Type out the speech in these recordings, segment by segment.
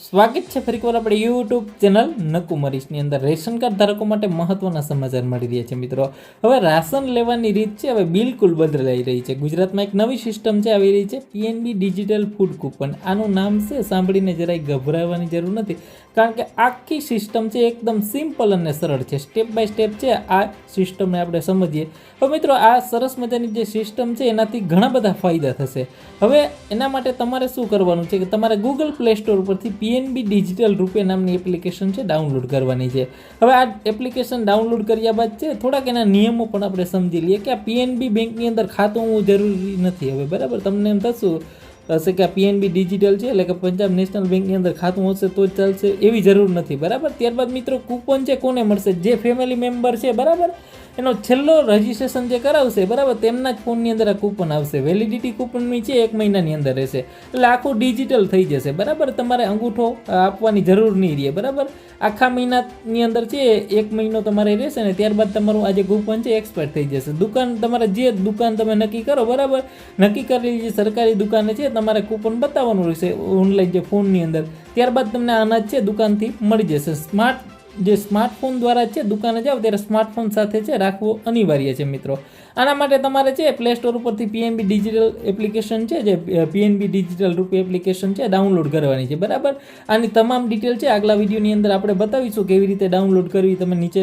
સ્વાગત છે ફરીકવાર આપણે યુટ્યુબ ચેનલ નકુમરીશની અંદર રેશન કાર્ડ ધારકો માટે મહત્વના સમાચાર મળી રહ્યા છે મિત્રો। હવે રાશન લેવાની રીત છે હવે બિલકુલ બદલાઈ રહી છે। ગુજરાતમાં એક નવી સિસ્ટમ છે આવી રહી છે પીએનબી ડિજિટલ ફૂડ કૂપન। આનું નામ છે સાંભળીને જરાય ગભરાવાની જરૂર નથી, કારણ કે આખી સિસ્ટમ છે એકદમ સિમ્પલ અને સરળ છે। સ્ટેપ બાય સ્ટેપ છે આ સિસ્ટમને આપણે સમજીએ। હવે મિત્રો આ સરસ મજાની જે સિસ્ટમ છે એનાથી ઘણા બધા ફાયદા થશે। હવે એના માટે તમારે શું કરવાનું છે કે તમારે ગૂગલ પ્લે સ્ટોર પરથી પીએનબી ડિજિટલ રૂપે નામની એપ્લિકેશન છે ડાઉનલોડ કરવાની છે। હવે આ એપ્લિકેશન ડાઉનલોડ કર્યા બાદ છે થોડાક એના નિયમો પણ આપણે સમજી લઈએ કે આ પીએનબી બેંકની અંદર ખાતું હોવું જરૂરી નથી। હવે બરાબર તમને એમ થશે કે આ પીએનબી ડિજિટલ છે એટલે કે પંજાબ નેશનલ બેંકની અંદર ખાતું હશે તો જ ચાલશે, એવી જરૂર નથી બરાબર। ત્યારબાદ મિત્રો કૂપન છે કોને મળશે? જે ફેમિલી મેમ્બર છે બરાબર એનો છેલ્લો રજીસ્ટ્રેશન જે કરાવશે બરાબર તેમના જ ફોનની અંદર આ કૂપન આવશે। વેલિડિટી કૂપનની છે 1 મહિનાની અંદર રહેશે, એટલે આખું ડિજિટલ થઈ જશે બરાબર। તમારે અંગૂઠો આપવાની જરૂર નહીં રહે બરાબર। આખા મહિનાની અંદર છે 1 મહિનો તમારે રહેશે ને ત્યારબાદ તમારું આ જે કૂપન છે એક્સપાયર થઈ જશે। દુકાન તમારે જે દુકાન તમે નક્કી કરો બરાબર, નક્કી કરેલી જે સરકારી દુકાને છે તમારે કૂપન બતાવવાનું રહેશે ઓનલાઈન જે ફોનની અંદર, ત્યારબાદ તમને અનાજ છે દુકાનથી મળી જશે। સ્માર્ટફોન દ્વારા છે દુકાને જાઓ ત્યારે સ્માર્ટફોન સાથે છે રાખવો અનિવાર્ય છે મિત્રો। આના માટે તમારે છે પ્લે સ્ટોર ઉપરથી પીએનબી ડિજિટલ એપ્લિકેશન છે જે પીએનબી ડિજિટલ રૂપે એપ્લિકેશન છે ડાઉનલોડ કરવાની છે બરાબર। આની તમામ ડિટેલ છે આગલા વિડીયોની અંદર આપણે બતાવીશું કેવી રીતે ડાઉનલોડ કરવી। તમે નીચે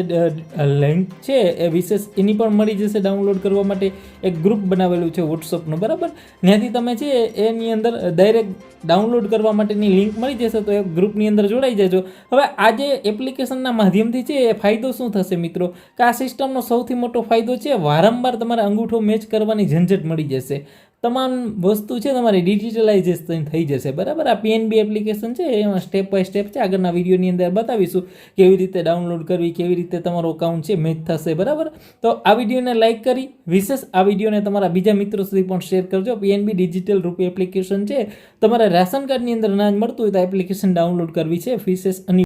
લિંક છે એ વિશેષ એની પણ મળી જશે ડાઉનલોડ કરવા માટે। એક ગ્રુપ બનાવેલું છે વોટ્સઅપનું બરાબર, ત્યાંથી તમે છે એની અંદર ડાયરેક્ટ ડાઉનલોડ કરવા માટેની લિંક મળી જશે તો એ ગ્રુપની અંદર જોડાઈ જજો। હવે આજે એપ્લિકેશન માધ્યમથી છે એ ફાયદો શું થશે મિત્રો કે આ સિસ્ટમનો સૌથી મોટો ફાયદો છે વારંવાર તમારે અંગૂઠો મેચ કરવાની ઝંઝટ મળી જશે। તમામ વસ્તુ છે તમારી ડિજિટલાઇઝેશન થઈ જશે બરાબર। આ પીએનબી એપ્લિકેશન છે એમાં સ્ટેપ બાય સ્ટેપ છે આગળના વિડીયોની અંદર બતાવીશું કેવી રીતે ડાઉનલોડ કરવી, કેવી રીતે તમારો અકાઉન્ટ છે મેચ થશે બરાબર। તો આ વિડીયોને લાઇક કરી વિશેષ આ વિડીયોને તમારા બીજા મિત્રો સુધી પણ શેર કરજો। પીએનબી ડિજિટલ રૂપે એપ્લિકેશન છે તમારે રાશન કાર્ડની અંદર અનાજ મળતું હોય તો એપ્લિકેશન ડાઉનલોડ કરવી છે વિશેષ